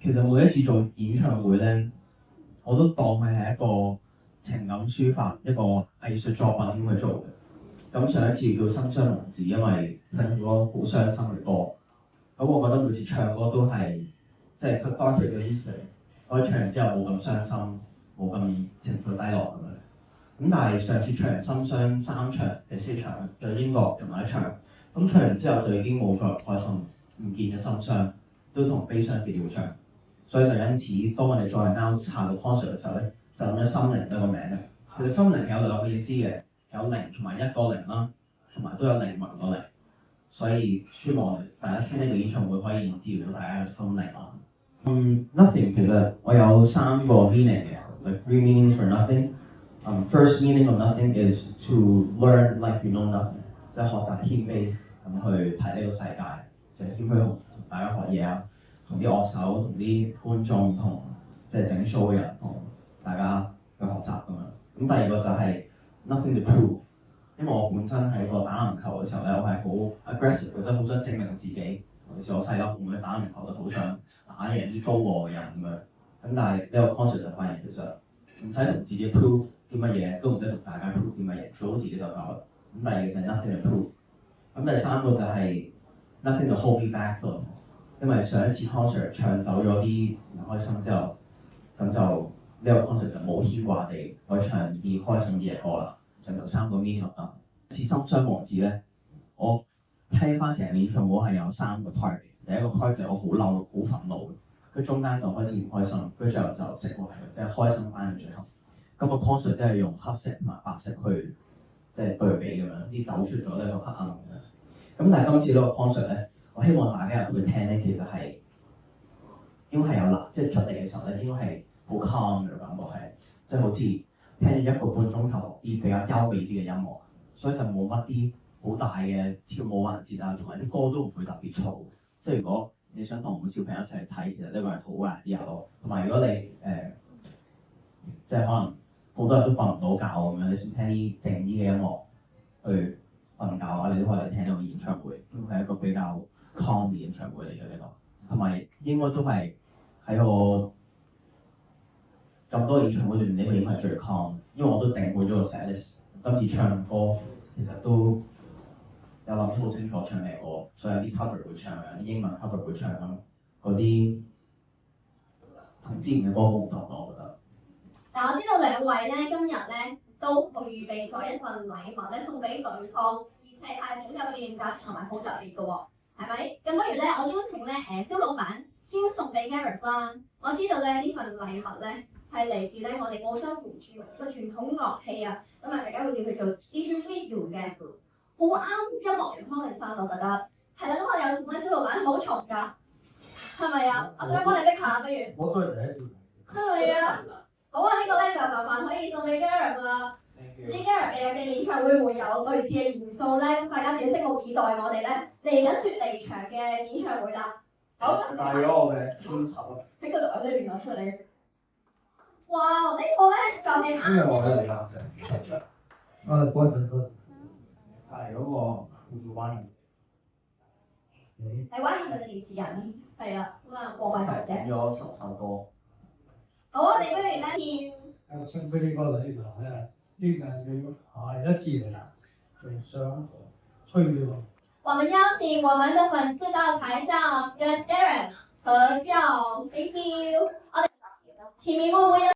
其實每一次做演唱會咧，我都當佢係一個情感抒發、一個藝術作品咁去做嘅。咁上一次叫《心傷王子》，因為聽咗好傷心嘅歌，咁我覺得每次唱歌都係即係 cathartic 嘅 music， 我唱完之後冇咁傷心，冇咁情緒低落咁樣。咁但係上次唱《心傷》3場第4場，在英國仲有一場，咁唱完之後就已經冇再開心，唔見咗心傷，都同悲傷結咗唱。所以就因此，當我哋再 announce 下個 concert 嘅時候咧，就諗咗心靈呢個名嘅。其實心靈有兩個意思嘅，有靈同埋一個靈啦，同埋都有靈魂個靈。所以希望大家聽呢個演唱會可以治療到大家嘅心靈啦。Nothing 其實我有3個 meaning 嘅 ，like 3 meanings for nothing。First meaning of nothing is to learn like you know nothing， 即係學習謙卑咁去睇呢個世界，就係謙虛同大家學嘢啊，同啲樂手、同啲觀眾、同即係整 show 嘅人同大家去學習咁樣。咁第二個就係 nothing to prove， 因為我本身喺個打籃球嘅時候咧，我係好 aggressive， 即係好想證明自己。尤其是我細粒，我打籃球都好想打贏啲高我嘅人咁樣。咁但係呢個 concert 就發現其實唔使同自己 prove 啲乜嘢，都唔使同大家 prove 啲乜嘢，做好自己就夠啦。咁第二個就係 nothing to prove。咁第三個就係 nothing to hold me back 咯。因為上一次 concert 唱走咗啲唔開心之後，咁就呢個 concert 就冇牽掛地可以唱啲開心啲嘅歌啦。上頭3個 meaning 啊，似心傷王子咧，我聽翻成個演唱會係有3個 part 嘅。第一個 part 就係我好嬲、好憤怒嘅，佢中間就開始唔開心，佢最後就熄落嚟，即係開心翻嘅最後。咁個 concert 都係用黑色同埋白色去即係對比咁樣，啲走出咗呢個黑暗咁樣。咁但係今次呢個 concert 咧，我希望大家入去聽咧，其實係應該係有即係出嚟嘅時候咧，應該係好 calm 嘅感覺，係即係好似聽咗1個半鐘頭啲比較優美啲嘅音樂，所以就冇乜啲好大嘅跳舞環節啊，同埋啲歌都唔會特別嘈。即係如果你想同小朋友一齊睇，其實呢個係好嘅 idea 咯。同埋如果你即係可能好多人都瞓唔到覺咁樣，你想聽啲靜啲嘅音樂去瞓覺嘅話，你都可以嚟聽呢個演唱會。咁係一個比較 calm 嘅演唱會嚟嘅呢個，同埋應該都係喺我咁多演唱會裏面呢個應該係最 calm， 因為我都定好咗個 set list。今次唱歌其實都有諗好清楚唱咩歌，所以有啲 cover 會唱，有啲英文 cover 會唱咁，嗰啲同之前嘅歌好唔同咯，我覺得。但我知道2位咧今日咧都預備咗一份禮物咧送俾對方，而且係好有紀念價值同埋好特別嘅喎，係咪？咁不如咧，我邀請咧蕭老闆先送俾 Gareth 啦。我知道咧呢份禮物咧係嚟自咧我哋澳洲原住民嘅傳統樂器啊，咁啊大家會叫佢做 didgeridoo 嘅，好啱音樂健康嘅生，我覺得係啦。咁我有問蕭老闆好重㗎，係咪啊？我想幫你拎下，不如。我都係第一次。係啊。好啊，呢個咧就麻煩可以送俾 Gareth 啦。唔知 Gareth 嘅演唱會會有類似嘅元素咧，大家要拭目以待我哋咧嚟緊雪梨場嘅演唱會啦。好，帶咗我嘅專輯啊！喺嗰度有啲聯絡出嚟。哇！呢個咧就係啱嘅。我嘅嚟啦，成。多謝。係嗰個灣人。係灣人嘅填詞人，係啦，咁啊過埋台姐。整咗10首歌。好，我哋不如咧獻。送俾呢個禮物咧，呢個係一次嚟啦，就想吹喎。我們邀請我們的粉絲到台上跟 Darren 合照 ，Thank you。我哋前面會唔會有？